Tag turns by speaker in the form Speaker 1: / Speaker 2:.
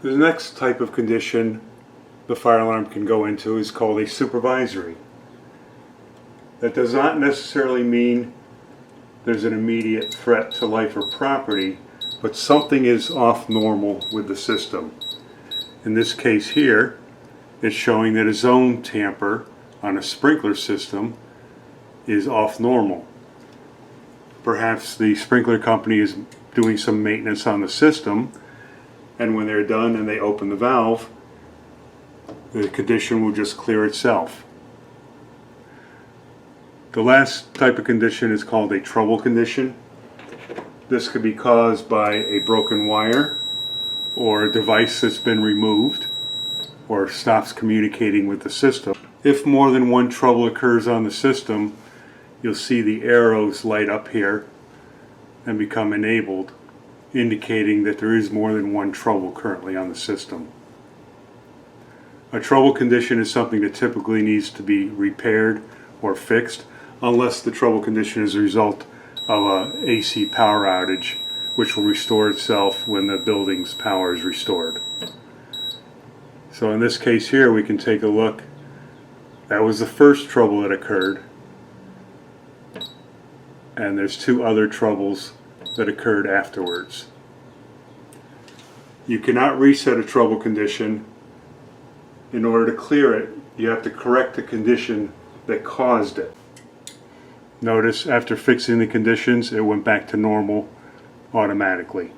Speaker 1: The next type of condition the fire alarm can go into is called a supervisory. That does not necessarily mean there's an immediate threat to life or property, but something is off normal with the system. In this case here, it's showing that a zone tamper on a sprinkler system is off normal. Perhaps the sprinkler company is doing some maintenance on the system, and when they're done and they open the valve, the condition will just clear itself. The last type of condition is called a trouble condition. This could be caused by a broken wire or a device that's been removed or stops communicating with the system. If more than one trouble occurs on the system, you'll see the arrows light up here and become enabled, indicating that there is more than one trouble currently on the system. A trouble condition is something that typically needs to be repaired or fixed, unless the trouble condition is a result of an AC power outage, which will restore itself when the building's power is restored. So in this case here, we can take a look. That was the first trouble that occurred, and there's two other troubles that occurred afterwards. You cannot reset a trouble condition. In order to clear it, you have to correct the condition that caused it. Notice after fixing the conditions, it went back to normal automatically.